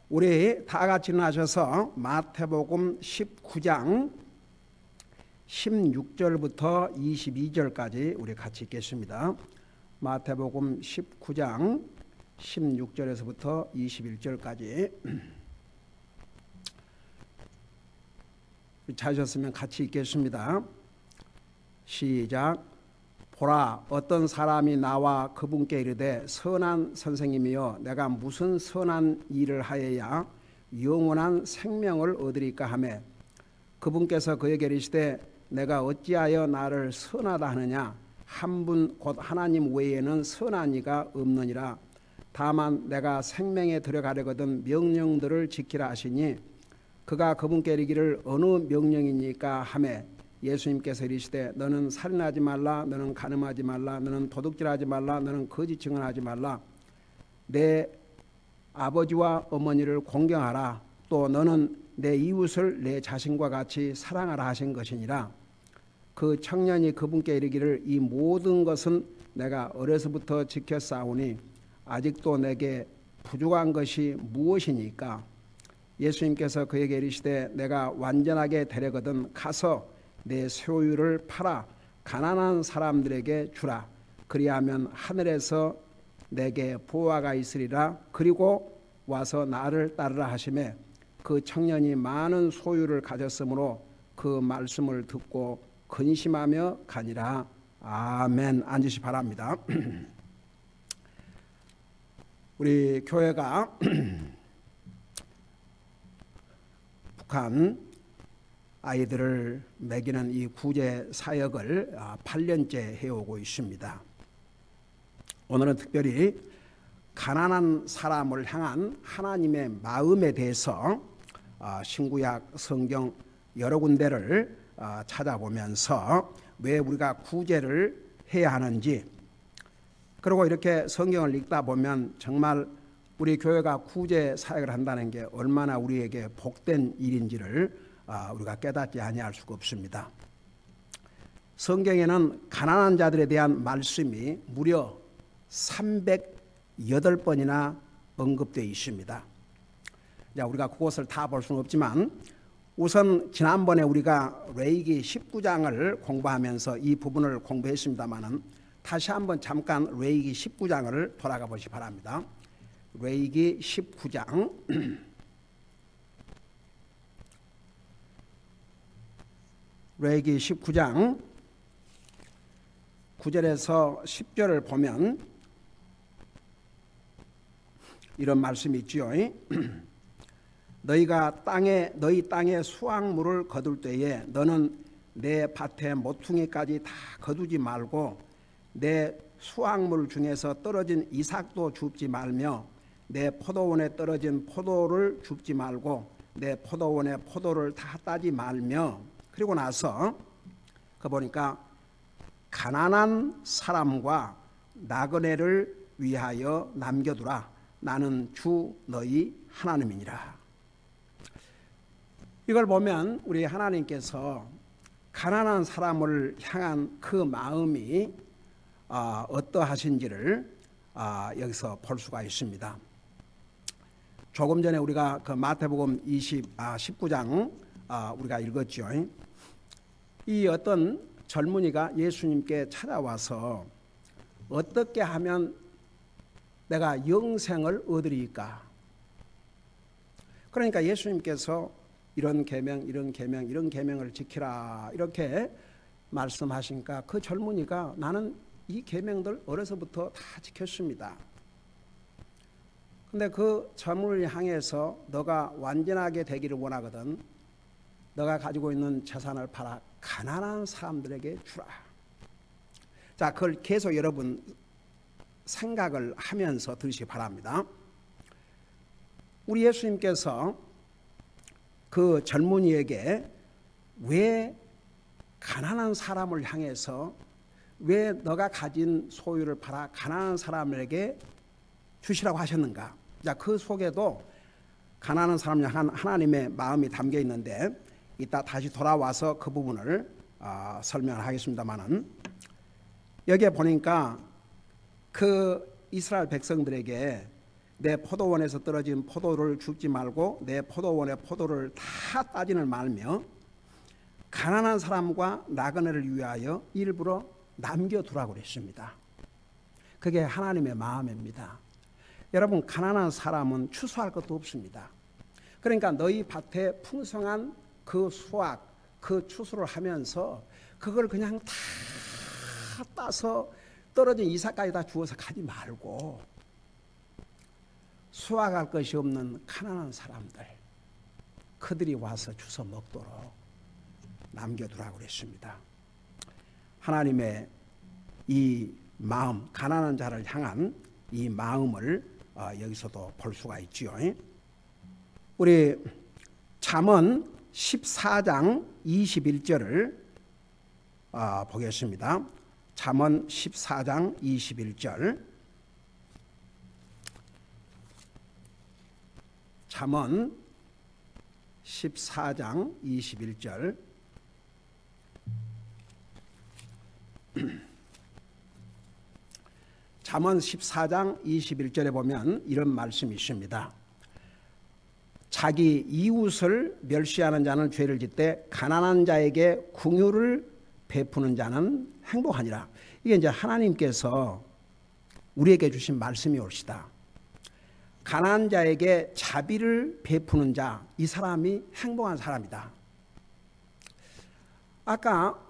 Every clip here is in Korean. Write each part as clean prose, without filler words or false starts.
우리 다 같이 나셔서 마태복음 19장 16절부터 22절까지 우리 같이 읽겠습니다. 마태복음 19장 16절에서부터 21절까지 찾으셨으면 같이 읽겠습니다. 시작. 보라, 어떤 사람이 나와 그분께 이르되 선한 선생님이여, 내가 무슨 선한 일을 하여야 영원한 생명을 얻으리까 하매, 그분께서 그에게 이르시되 내가 어찌하여 나를 선하다 하느냐, 한 분 곧 하나님 외에는 선한 이가 없느니라. 다만 내가 생명에 들어가려거든 명령들을 지키라 하시니, 그가 그분께 이르기를 어느 명령이니까 하매, 예수님께서 이르시되 너는 살인하지 말라, 너는 간음하지 말라, 너는 도둑질하지 말라, 너는 거짓 증언하지 말라, 내 아버지와 어머니를 공경하라, 또 너는 내 이웃을 내 자신과 같이 사랑하라 하신 것이니라. 그 청년이 그분께 이르기를 이 모든 것은 내가 어려서부터 지켰사오니 아직도 내게 부족한 것이 무엇이니까? 예수님께서 그에게 이르시되 내가 완전하게 되려거든 가서 내 소유를 팔아 가난한 사람들에게 주라. 그리하면 하늘에서 내게 보화가 있으리라. 그리고 와서 나를 따르라 하시매, 그 청년이 많은 소유를 가졌으므로 그 말씀을 듣고 근심하며 가니라. 아멘. 앉으시 바랍니다. 우리 교회가 북한 아이들을 먹이는 이 구제 사역을 8년째 해오고 있습니다. 오늘은 특별히 가난한 사람을 향한 하나님의 마음에 대해서 신구약 성경 여러 군데를 찾아보면서 왜 우리가 구제를 해야 하는지, 그리고 이렇게 성경을 읽다 보면 정말 우리 교회가 구제 사역을 한다는 게 얼마나 우리에게 복된 일인지를 우리가 깨닫지 아니할 수가 없습니다. 성경에는 가난한 자들에 대한 말씀이 무려 308번이나 언급되어 있습니다. 우리가 그것을 다 볼 수는 없지만, 우선 지난번에 우리가 레위기 19장을 공부하면서 이 부분을 공부했습니다마는 다시 한번 잠깐 레위기 19장을 돌아가 보시기 바랍니다. 레위기 19장 레위기 19장 9절에서 10절을 보면 이런 말씀이 있지요. 너희가 너희 땅에 수확물을 거둘 때에 너는 내 밭에 모퉁이까지 다 거두지 말고 내 수확물 중에서 떨어진 이삭도 줍지 말며 내 포도원에 떨어진 포도를 줍지 말고 내 포도원의 포도를 다 따지 말며, 그리고 나서 그 보니까 가난한 사람과 나그네를 위하여 남겨두라. 나는 주 너희 하나님이니라. 이걸 보면 우리 하나님께서 가난한 사람을 향한 그 마음이 어떠하신지를 여기서 볼 수가 있습니다. 조금 전에 우리가 그 마태복음 19장 우리가 읽었죠. 이 어떤 젊은이가 예수님께 찾아와서 어떻게 하면 내가 영생을 얻으리까? 그러니까 예수님께서 이런 계명, 이런 계명, 이런 계명을 지키라 이렇게 말씀하시니까 그 젊은이가 나는 이 계명들 어려서부터 다 지켰습니다. 근데 그 젊은이를 향해서 너가 완전하게 되기를 원하거든 너가 가지고 있는 재산을 팔아 가난한 사람들에게 주라. 자, 그걸 계속 여러분 생각을 하면서 들으시기 바랍니다. 우리 예수님께서 그 젊은이에게 왜 가난한 사람을 향해서 왜 너가 가진 소유를 팔아 가난한 사람에게 주시라고 하셨는가? 자, 그 속에도 가난한 사람을 향한 하나님의 마음이 담겨 있는데 이따 다시 돌아와서 그 부분을 설명하겠습니다만은, 여기에 보니까 그 이스라엘 백성들에게 내 포도원에서 떨어진 포도를 줍지 말고 내 포도원의 포도를 다 따지는 말며 가난한 사람과 나그네를 위하여 일부러 남겨두라고 그랬습니다. 그게 하나님의 마음입니다. 여러분, 가난한 사람은 추수할 것도 없습니다. 그러니까 너희 밭에 풍성한 그 수확, 그 추수를 하면서 그걸 그냥 다 따서 떨어진 이삭까지 다 주워서 가지 말고 수확할 것이 없는 가난한 사람들, 그들이 와서 주워 먹도록 남겨두라고 그랬습니다. 하나님의 이 마음, 가난한 자를 향한 이 마음을 여기서도 볼 수가 있지요. 우리 잠언 14장 21절을 보겠습니다. 잠언 14장 21절. 잠언 14장 21절. 잠언 14장 21절에 보면 이런 말씀이 있습니다. 자기 이웃을 멸시하는 자는 죄를 짓되 가난한 자에게 긍휼을 베푸는 자는 행복하니라. 이게 이제 하나님께서 우리에게 주신 말씀이 옳시다. 가난한 자에게 자비를 베푸는 자, 이 사람이 행복한 사람이다. 아까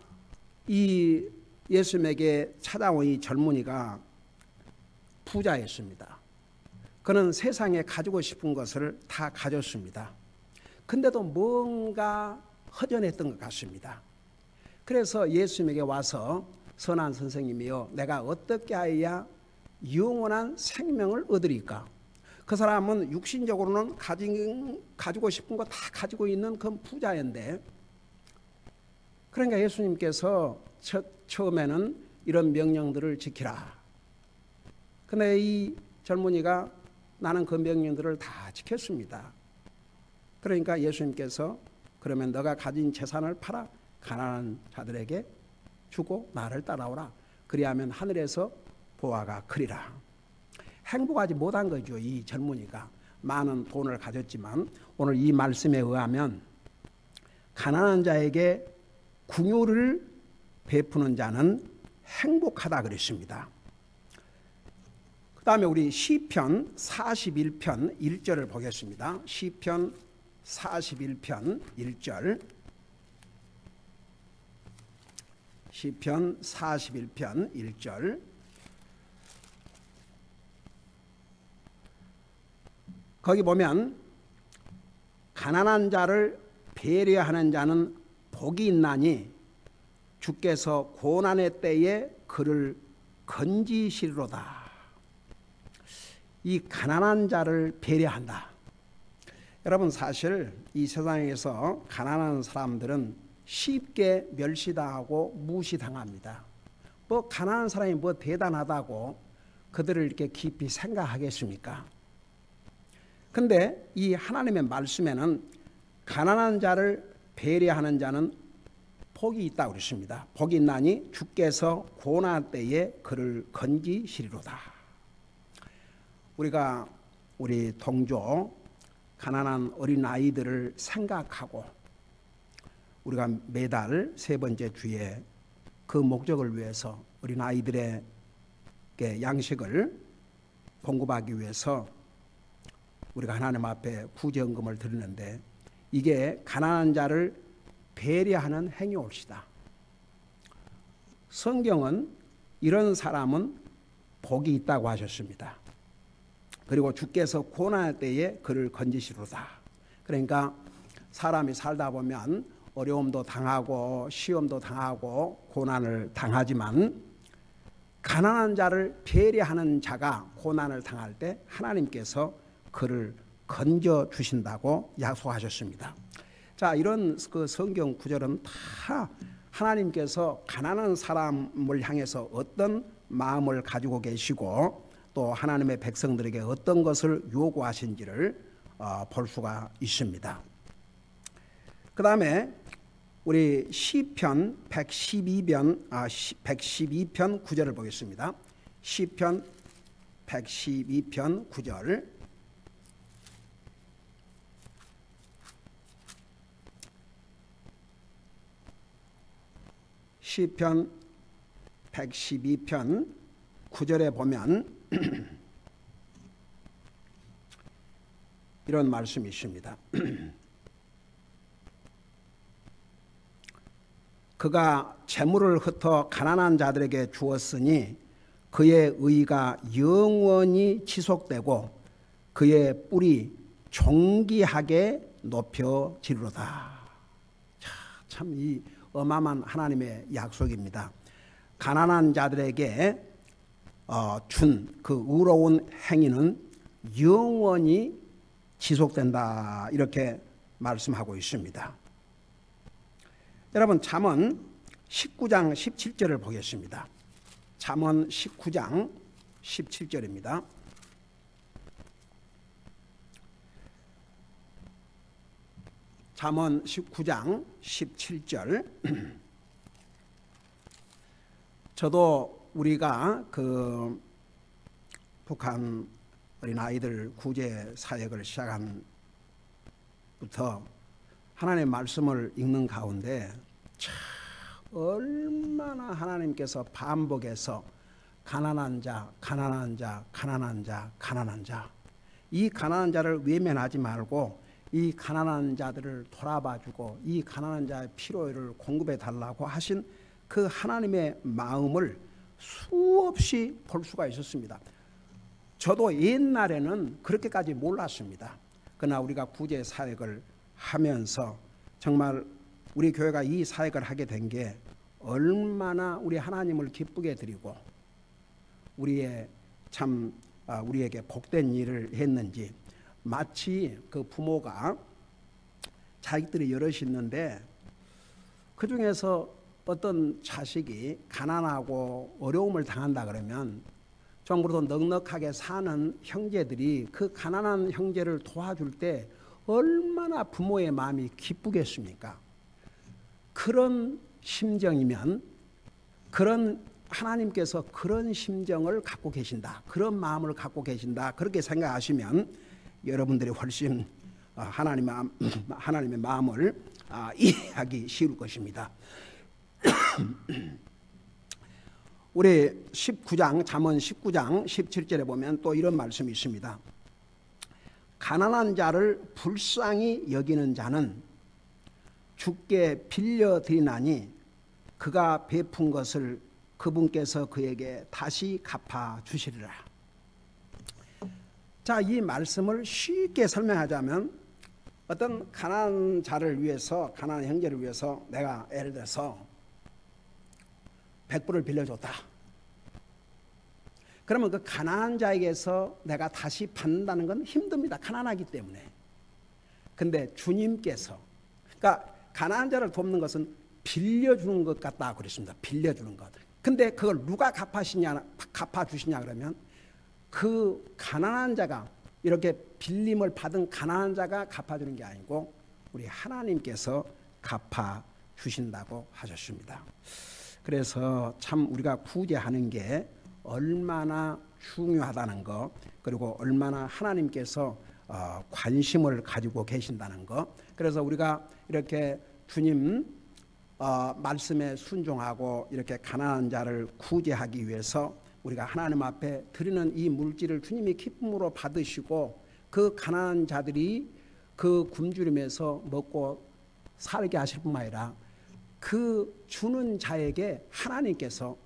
이 예수님에게 찾아온 이 젊은이가 부자였습니다. 그는 세상에 가지고 싶은 것을 다 가졌습니다. 근데도 뭔가 허전했던 것 같습니다. 그래서 예수님에게 와서 선한 선생님이여, 내가 어떻게 하여야 영원한 생명을 얻으리까? 그 사람은 육신적으로는 가지고 싶은 거 다 가지고 있는 그 부자인데, 그러니까 예수님께서 처음에는 이런 명령들을 지키라. 근데 이 젊은이가 나는 그 명령들을 다 지켰습니다. 그러니까 예수님께서 그러면 너가 가진 재산을 팔아 가난한 자들에게 주고 나를 따라오라. 그리하면 하늘에서 보화가 크리라. 행복하지 못한 거죠. 이 젊은이가 많은 돈을 가졌지만 오늘 이 말씀에 의하면 가난한 자에게 긍휼을 베푸는 자는 행복하다 그랬습니다. 그 다음에 우리 시편 41편 1절을 보겠습니다. 시편 41편 1절. 시편 41편 1절. 거기 보면 가난한 자를 배려하는 자는 복이 있나니 주께서 고난의 때에 그를 건지시리로다. 이 가난한 자를 배려한다. 여러분, 사실 이 세상에서 가난한 사람들은 쉽게 멸시당하고 무시당합니다. 뭐 가난한 사람이 뭐 대단하다고 그들을 이렇게 깊이 생각하겠습니까? 근데 이 하나님의 말씀에는 가난한 자를 배려하는 자는 복이 있다고 그랬습니다. 복이 있나니 주께서 고난 때에 그를 건지시리로다. 우리가 우리 동조 가난한 어린 아이들을 생각하고 우리가 매달 세 번째 주에 그 목적을 위해서 어린 아이들에게 양식을 공급하기 위해서 우리가 하나님 앞에 구제헌금을 드리는데 이게 가난한 자를 배려하는 행위올시다. 성경은 이런 사람은 복이 있다고 하셨습니다. 그리고 주께서 고난의 때에 그를 건지시리로다. 그러니까 사람이 살다 보면 어려움도 당하고 시험도 당하고 고난을 당하지만 가난한 자를 배려하는 자가 고난을 당할 때 하나님께서 그를 건져 주신다고 약속하셨습니다. 자, 이런 그 성경 구절은 다 하나님께서 가난한 사람을 향해서 어떤 마음을 가지고 계시고 또 하나님의 백성들에게 어떤 것을 요구하신지를 볼 수가 있습니다. 그 다음에 우리 시편 112편 112편 9절을 보겠습니다. 시편 112편 9절. 시편 112편 9절에 보면 이런 말씀이 있습니다. 그가 재물을 흩어 가난한 자들에게 주었으니 그의 의가 영원히 지속되고 그의 뿔이 존귀하게 높여지리로다. 참 이 어마어마한 하나님의 약속입니다. 가난한 자들에게 준 그 의로운 행위는 영원히 지속된다, 이렇게 말씀하고 있습니다. 여러분, 잠언 19장 17절을 보겠습니다. 잠언 19장 17절입니다. 잠언 19장 17절. 저도 우리가 그 북한 어린아이들 구제 사역을 시작한 부터 하나님의 말씀을 읽는 가운데 참 얼마나 하나님께서 반복해서 가난한 자, 가난한 자, 가난한 자, 가난한 자, 이 가난한 자를 외면하지 말고 이 가난한 자들을 돌아봐주고 이 가난한 자의 필요를 공급해 달라고 하신 그 하나님의 마음을 수없이 볼 수가 있었습니다. 저도 옛날에는 그렇게까지 몰랐습니다. 그러나 우리가 구제 사역을 하면서 정말 우리 교회가 이 사역을 하게 된 게 얼마나 우리 하나님을 기쁘게 드리고 우리의 참 우리에게 복된 일을 했는지, 마치 그 부모가 자식들이 여럿이 있는데 그 중에서 어떤 자식이 가난하고 어려움을 당한다 그러면 정부로 넉넉하게 사는 형제들이 그 가난한 형제를 도와줄 때 얼마나 부모의 마음이 기쁘겠습니까? 그런 심정이면, 그런 하나님께서 그런 심정을 갖고 계신다, 그런 마음을 갖고 계신다, 그렇게 생각하시면 여러분들이 훨씬 하나님의 마음을 이해하기 쉬울 것입니다. 우리 19장 잠언 19장 17절에 보면 또 이런 말씀이 있습니다. 가난한 자를 불쌍히 여기는 자는 주께 빌려드리나니 그가 베푼 것을 그분께서 그에게 다시 갚아 주시리라. 자, 이 말씀을 쉽게 설명하자면 어떤 가난한 자를 위해서, 가난한 형제를 위해서 내가 예를 들어서 100불을 빌려줬다. 그러면 그 가난한 자에게서 내가 다시 받는다는 건 힘듭니다. 가난하기 때문에. 근데 주님께서, 그러니까 가난한 자를 돕는 것은 빌려주는 것 같다 그랬습니다. 빌려주는 것. 근데 그걸 누가 갚아주시냐 그러면 그 가난한 자가, 이렇게 빌림을 받은 가난한 자가 갚아주는 게 아니고 우리 하나님께서 갚아주신다고 하셨습니다. 그래서 참 우리가 구제하는 게 얼마나 중요하다는 거, 그리고 얼마나 하나님께서 관심을 가지고 계신다는 거. 그래서 우리가 이렇게 주님 말씀에 순종하고 이렇게 가난한 자를 구제하기 위해서 우리가 하나님 앞에 드리는 이 물질을 주님이 기쁨으로 받으시고 그 가난한 자들이 그 굶주림에서 먹고 살게 하실 뿐만 아니라 그 주는 자에게 하나님께서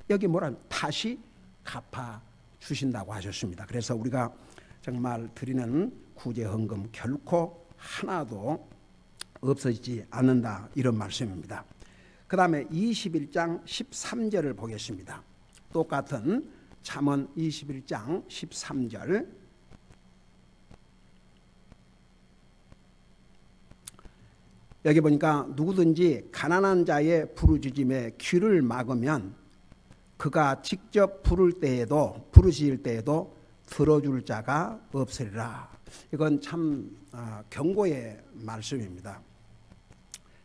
여기 뭐라 다시 갚아 주신다고 하셨습니다. 그래서 우리가 정말 드리는 구제 헌금 결코 하나도 없어지지 않는다, 이런 말씀입니다. 그 다음에 21장 13절을 보겠습니다. 똑같은 잠언 21장 13절. 여기 보니까 누구든지 가난한 자의 부르짖음에 귀를 막으면 그가 직접 부르짖을 때에도 들어줄 자가 없으리라. 이건 참 경고의 말씀입니다.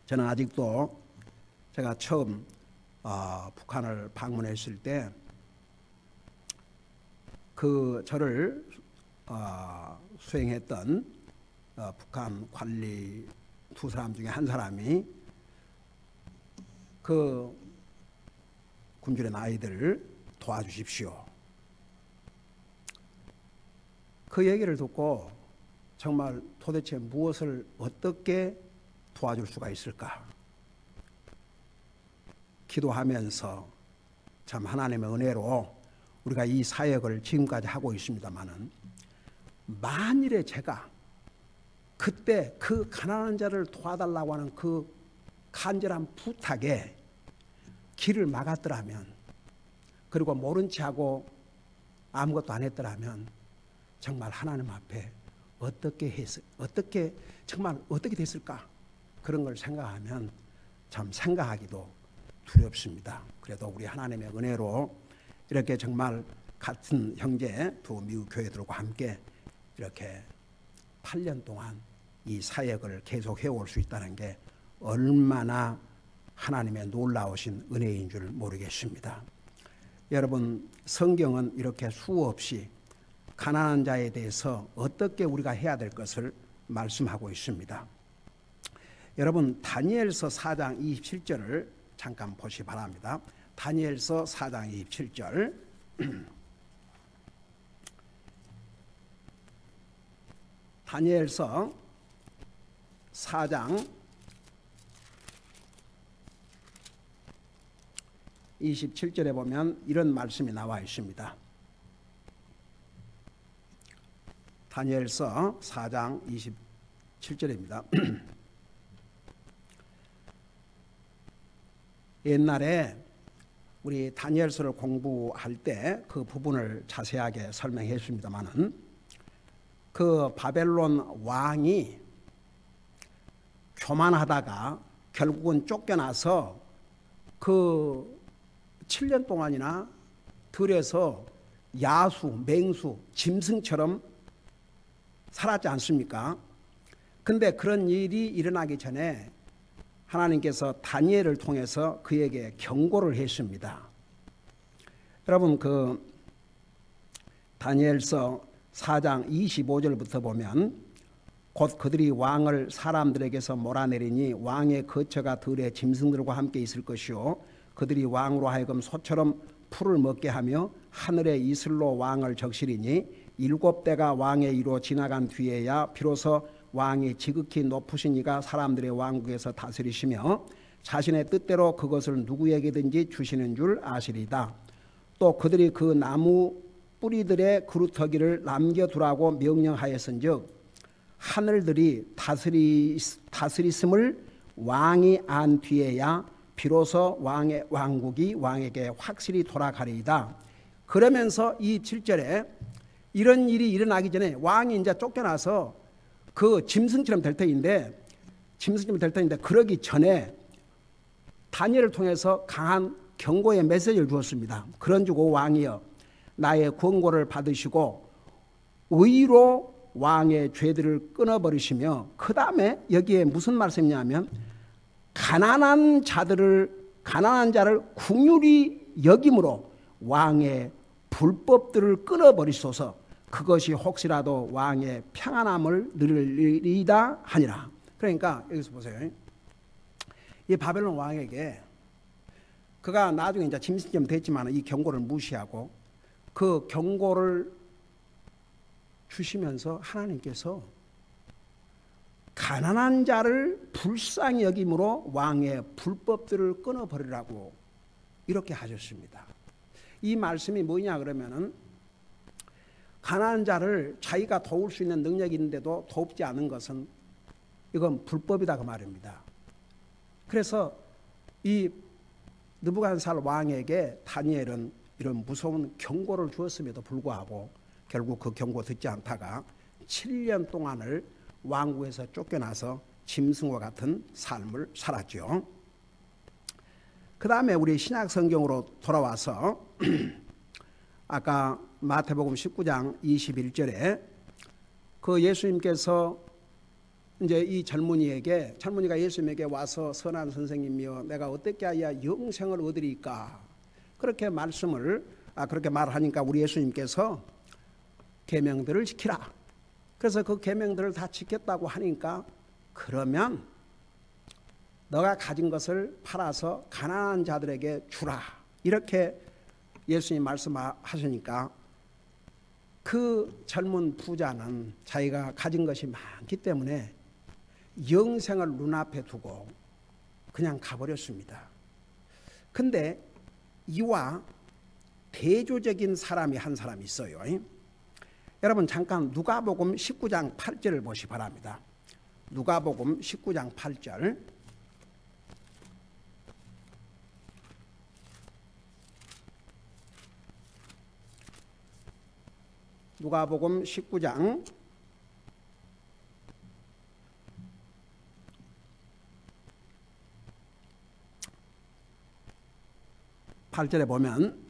저는 아직도 제가 처음 북한을 방문했을 때 그 저를 수행했던 북한 관리 두 사람 중에 한 사람이 그 굶주린 아이들 도와주십시오. 그 얘기를 듣고 정말 도대체 무엇을 어떻게 도와줄 수가 있을까? 기도하면서 참 하나님의 은혜로 우리가 이 사역을 지금까지 하고 있습니다마는, 만일에 제가 그때 그 가난한 자를 도와달라고 하는 그 간절한 부탁에 길을 막았더라면, 그리고 모른 체하고 아무것도 안 했더라면 정말 하나님 앞에 어떻게 정말 어떻게 됐을까? 그런 걸 생각하면 참 생각하기도 두렵습니다. 그래도 우리 하나님의 은혜로 이렇게 정말 같은 형제 두 미국 교회들과 함께 이렇게 8년 동안 이 사역을 계속해 올 수 있다는 게 얼마나 하나님의 놀라우신 은혜인 줄 모르겠습니다. 여러분, 성경은 이렇게 수없이 가난한 자에 대해서 어떻게 우리가 해야 될 것을 말씀하고 있습니다. 여러분, 다니엘서 4장 27절을 잠깐 보시 바랍니다. 다니엘서 4장 27절. 다니엘서 4장 27절에 보면 이런 말씀이 나와 있습니다. 다니엘서 4장 27절입니다. 옛날에 우리 다니엘서를 공부할 때 그 부분을 자세하게 설명했습니다마는, 그 바벨론 왕이 교만하다가 결국은 쫓겨나서 그 7년 동안이나 들에서 야수, 맹수, 짐승처럼 살았지 않습니까? 근데 그런 일이 일어나기 전에 하나님께서 다니엘을 통해서 그에게 경고를 했습니다. 여러분, 그 다니엘서 4장 25절부터 보면, 곧 그들이 왕을 사람들에게서 몰아내리니 왕의 거처가 들의 짐승들과 함께 있을 것이요, 그들이 왕으로 하여금 소처럼 풀을 먹게 하며 하늘의 이슬로 왕을 적시리니 7대가 왕의 위로 지나간 뒤에야 비로소 왕이 지극히 높으신 이가 사람들의 왕국에서 다스리시며 자신의 뜻대로 그것을 누구에게든지 주시는 줄 아시리다. 또 그들이 그 나무 뿌리들의 그루터기를 남겨두라고 명령하였은즉 하늘들이 다스리심을 왕이 안 뒤에야 비로소 왕의 왕국이 왕에게 확실히 돌아가리이다. 그러면서 이 7절에 이런 일이 일어나기 전에 왕이 이제 쫓겨나서 그 짐승처럼 될 터인데 그러기 전에 다니엘을 통해서 강한 경고의 메시지를 주었습니다. 그런즉 오 왕이여, 나의 권고를 받으시고 의로 왕의 죄들을 끊어버리시며, 그 다음에 여기에 무슨 말씀이냐면 가난한 자를 긍휼히 여김으로 왕의 불법들을 끊어버리소서. 그것이 혹시라도 왕의 평안함을 누리리이다 하니라. 그러니까 여기서 보세요. 이 바벨론 왕에게 그가 나중에 이제 짐승처럼 됐지만 이 경고를 무시하고 그 경고를 주시면서 하나님께서 가난한 자를 불쌍히 여김으로 왕의 불법들을 끊어버리라고 이렇게 하셨습니다. 이 말씀이 뭐냐 그러면은, 가난한 자를 자기가 도울 수 있는 능력이 있는데도 돕지 않은 것은 이건 불법이다 그 말입니다. 그래서 이 느부갓네살 왕에게 다니엘은 이런 무서운 경고를 주었음에도 불구하고 결국 그 경고 듣지 않다가 7년 동안을 왕국에서 쫓겨나서 짐승과 같은 삶을 살았죠. 그 다음에 우리 신약 성경으로 돌아와서 아까 마태복음 19장 21절에 그 예수님께서 이제 이 젊은이가 예수님에게 와서 선한 선생님이여 내가 어떻게 하여 영생을 얻으리까, 그렇게 그렇게 말하니까 우리 예수님께서 계명들을 지키라. 그래서 그 계명들을 다 지켰다고 하니까, 그러면 너가 가진 것을 팔아서 가난한 자들에게 주라. 이렇게 예수님 말씀하시니까 그 젊은 부자는 자기가 가진 것이 많기 때문에 영생을 눈앞에 두고 그냥 가버렸습니다. 근데 이와 대조적인 사람이 한 사람이 있어요. 여러분 잠깐 누가복음 19장 8절을 보시 바랍니다. 누가복음 19장 8절. 누가복음 19장 8절에 보면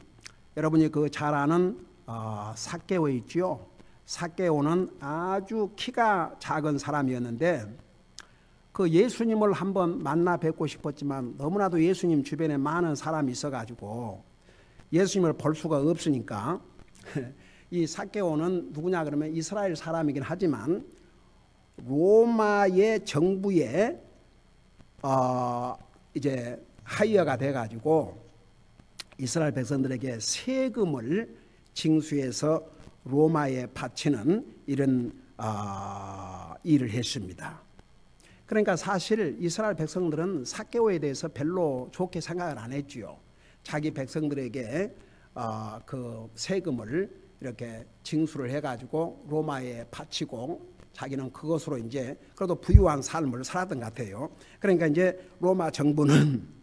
여러분이 그 잘 아는 삭개오 있지요. 삭개오는 아주 키가 작은 사람이었는데 그 예수님을 한번 만나 뵙고 싶었지만 너무나도 예수님 주변에 많은 사람이 있어가지고 예수님을 볼 수가 없으니까 이 삭개오는 누구냐 그러면 이스라엘 사람이긴 하지만 로마의 정부에 이제 하이어가 돼가지고 이스라엘 백성들에게 세금을 징수해서 로마에 바치는 이런 일을 했습니다. 그러니까 사실 이스라엘 백성들은 삭개오에 대해서 별로 좋게 생각을 안 했지요. 자기 백성들에게 그 세금을 이렇게 징수를 해가지고 로마에 바치고 자기는 그것으로 이제 그래도 부유한 삶을 살았던 것 같아요. 그러니까 이제 로마 정부는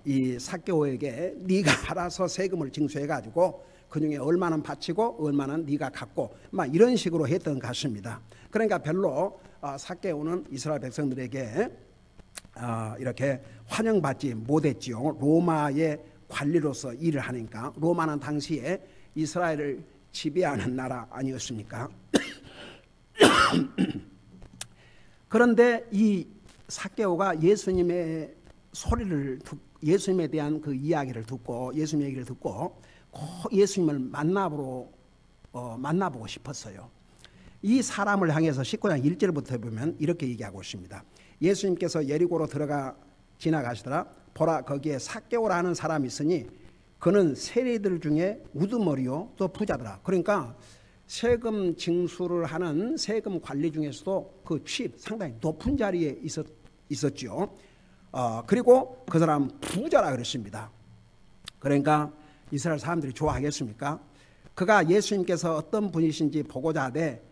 이 삭개오에게 네가 알아서 세금을 징수해가지고 그 중에 얼마는 바치고 얼마는 네가 갖고 막 이런 식으로 했던 것 같습니다. 그러니까 별로 삭개오는 이스라엘 백성들에게 이렇게 환영받지 못했지요. 로마의 관리로서 일을 하니까. 로마는 당시에 이스라엘을 지배하는 나라 아니었습니까? 그런데 이 삭개오가 예수님의 소리를 예수님에 대한 그 이야기를 듣고 예수님 얘기를 듣고 꼭 예수님을 만나보고 싶었어요. 이 사람을 향해서 19장 1절부터 보면 이렇게 얘기하고 있습니다. 예수님께서 여리고로 지나가시더라. 보라 거기에 삭개오라는 사람이 있으니 그는 세리들 중에 우두머리요 또 부자더라. 그러니까 세금 징수를 하는 세금 관리 중에서도 그 취입 상당히 높은 자리에 있었죠. 그리고 그 사람 부자라 그랬습니다. 그러니까 이스라엘 사람들이 좋아하겠습니까? 그가 예수님께서 어떤 분이신지 보고자 하되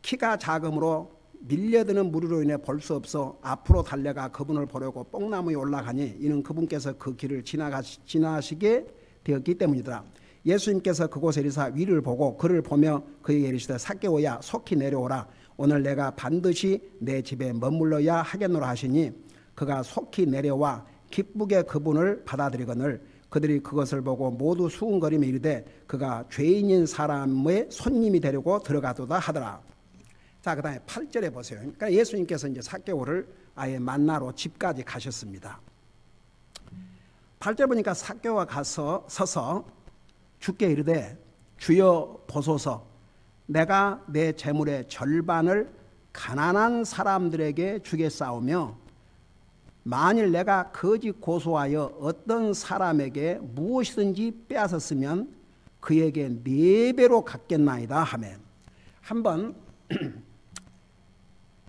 키가 작음으로 밀려드는 무리로 인해 볼 수 없어 앞으로 달려가 그분을 보려고 뽕나무에 올라가니 이는 그분께서 그 길을 지나시게 되었기 때문이더라. 예수님께서 그곳에 이르사 위를 보고 그를 보며 그에게 이르시되 삭개오야 속히 내려오라. 오늘 내가 반드시 내 집에 머물러야 하겠노라 하시니 그가 속히 내려와 기쁘게 그분을 받아들이거늘 그들이 그것을 보고 모두 수군거리며 이르되 그가 죄인인 사람의 손님이 되려고 들어가도다 하더라. 자, 그 다음에 8절에 보세요. 그러니까 예수님께서 이제 삭개오를 아예 만나러 집까지 가셨습니다. 8절 보니까 삭개오가 가서 서서 주께 이르되 주여 보소서 내가 내 재물의 절반을 가난한 사람들에게 주겠사오며 만일 내가 거짓 고소하여 어떤 사람에게 무엇이든지 빼앗았으면 그에게 4배로 갚겠나이다 하매 한번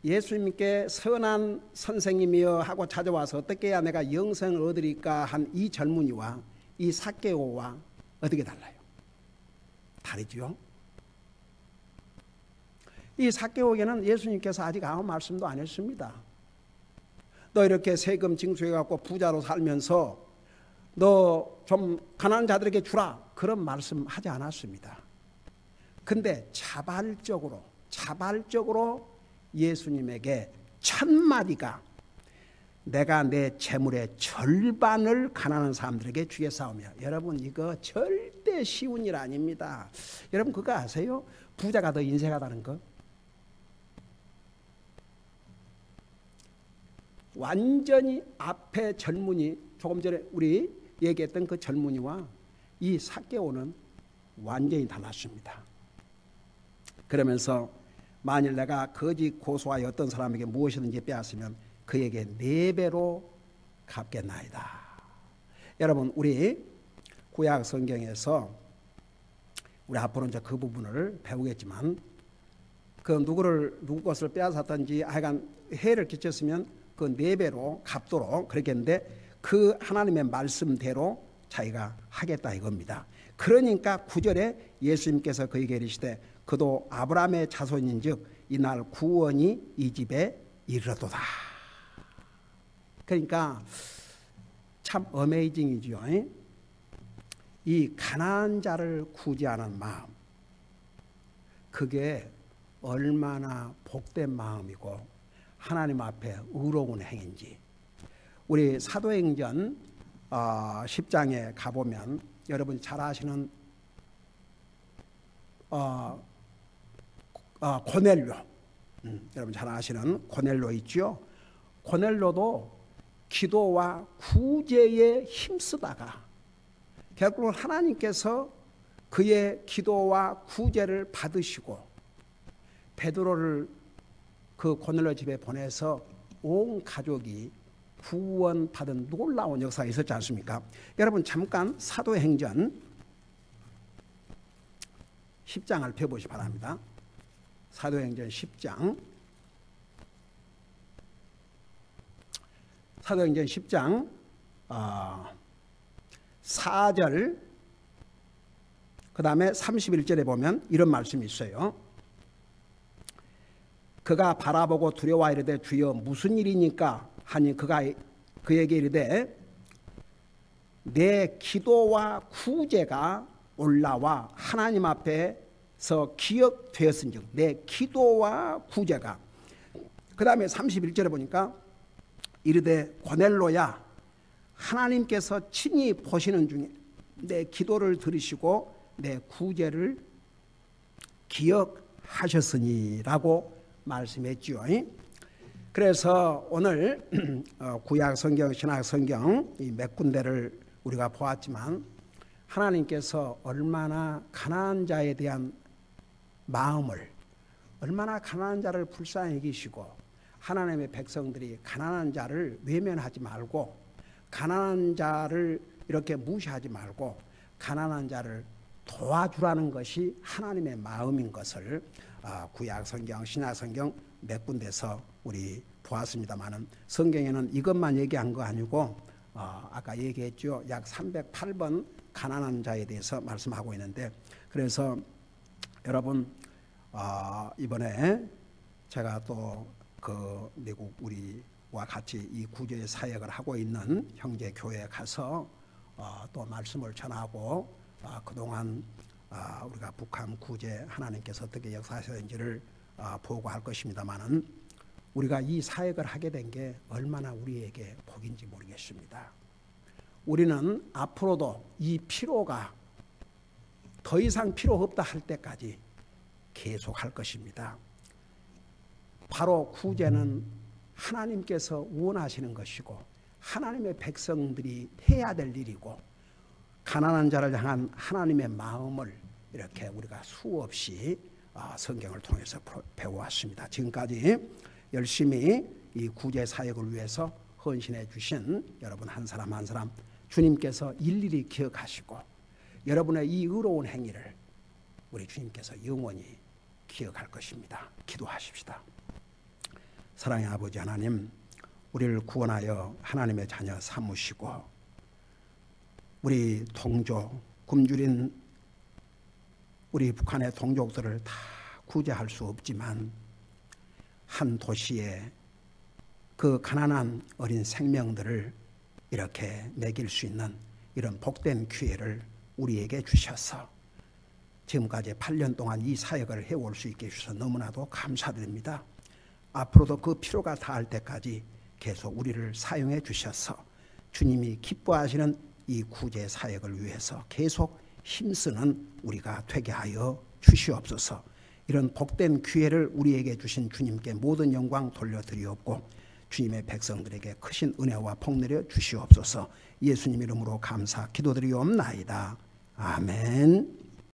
예수님께 선한 선생님이여 하고 찾아와서 어떻게 해야 내가 영생을 얻으리까 한 이 젊은이와 이 삭개오와 어떻게 달라요? 다르죠. 이 삭개오에게는 예수님께서 아직 아무 말씀도 안 했습니다. 너 이렇게 세금 징수해갖고 부자로 살면서 너 좀 가난한 자들에게 주라 그런 말씀 하지 않았습니다. 근데 자발적으로 예수님에게 첫 마디가 내가 내 재물의 절반을 가난한 사람들에게 주겠사오며 여러분 이거 절대 쉬운 일 아닙니다. 여러분 그거 아세요? 부자가 더 인색하다는 거. 완전히 앞에 젊은이 조금 전에 우리 얘기했던 그 젊은이와 이 삭개오는 완전히 달랐습니다. 그러면서 만일 내가 거짓 고소하여 어떤 사람에게 무엇이든지 빼앗으면 그에게 4배로 갚겠나이다. 여러분, 우리 구약 성경에서 우리 앞으로 이제 그 부분을 배우겠지만, 그 누구 것을 빼앗았든지 하여간 해를 끼쳤으면 그 4배로 갚도록 그렇게 했는데, 그 하나님의 말씀대로 자기가 하겠다 이겁니다. 그러니까 9절에 예수님께서 그에게 이르시되 그도 아브라함의 자손인즉 이날 구원이 이 집에 이르러도다. 그러니까 참 어메이징이죠. 이 가난한 자를 구제하는 마음, 그게 얼마나 복된 마음이고 하나님 앞에 의로운 행인지. 우리 사도행전 10장에 가보면 여러분 잘 아시는 고넬료, 여러분 잘 아시는 고넬료 있죠. 고넬료도 기도와 구제에 힘쓰다가 결국은 하나님께서 그의 기도와 구제를 받으시고 베드로를 그 고넬료 집에 보내서 온 가족이 구원받은 놀라운 역사가 있었지 않습니까? 여러분 잠깐 사도행전 10장을 펴보시기 바랍니다. 사도행전 10장, 사도행전 10장 4절 그 다음에 31절에 보면 이런 말씀이 있어요. 그가 바라보고 두려워 이르되 주여 무슨 일이니까 하니 그가 그에게 이르되 내 기도와 구제가 올라와 하나님 앞에서 기억되었은즉, 내 기도와 구제가. 그 다음에 31절에 보니까 이르되 고넬로야 하나님께서 친히 보시는 중에 내 기도를 들으시고 내 구제를 기억하셨으니라고 말씀했죠. 그래서 오늘 구약 성경, 신약 성경 이 몇 군데를 우리가 보았지만 하나님께서 얼마나 가난한 자에 대한 마음을, 얼마나 가난한 자를 불쌍히 여기시고 하나님의 백성들이 가난한 자를 외면하지 말고 가난한 자를 이렇게 무시하지 말고 가난한 자를 도와주라는 것이 하나님의 마음인 것을 구약 성경, 신약 성경 몇 군데서 우리 보았습니다만은 성경에는 이것만 얘기한 거 아니고 아까 얘기했죠. 약 308번 가난한 자에 대해서 말씀하고 있는데, 그래서 여러분 이번에 제가 또 그 미국 우리와 같이 이 구제 사역을 하고 있는 형제 교회에 가서 또 말씀을 전하고 그동안 우리가 북한 구제 하나님께서 어떻게 역사하셨는지를 보고할 것입니다만은 우리가 이 사역을 하게 된 게 얼마나 우리에게 복인지 모르겠습니다. 우리는 앞으로도 이 피로가 더 이상 필요 없다 할 때까지 계속 할 것입니다. 바로 구제는 하나님께서 원하시는 것이고 하나님의 백성들이 해야 될 일이고 가난한 자를 향한 하나님의 마음을 이렇게 우리가 수없이 성경을 통해서 배워왔습니다. 지금까지 열심히 이 구제 사역을 위해서 헌신해 주신 여러분 한 사람 한 사람 주님께서 일일이 기억하시고 여러분의 이 의로운 행위를 우리 주님께서 영원히 기억할 것입니다. 기도하십시다. 사랑의 아버지 하나님, 우리를 구원하여 하나님의 자녀 삼으시고 우리 동족, 굶주린 우리 북한의 동족들을 다 구제할 수 없지만 한 도시에 그 가난한 어린 생명들을 이렇게 먹일 수 있는 이런 복된 기회를 우리에게 주셔서 지금까지 8년 동안 이 사역을 해올 수 있게 해주셔서 너무나도 감사드립니다. 앞으로도 그 필요가 다할 때까지 계속 우리를 사용해 주셔서 주님이 기뻐하시는 이 구제 사역을 위해서 계속 힘쓰는 우리가 되게 하여 주시옵소서. 이런 복된 기회를 우리에게 주신 주님께 모든 영광 돌려드리옵고 주님의 백성들에게 크신 은혜와 복 내려 주시옵소서. 예수님 이름으로 감사 기도드리옵나이다. 아멘.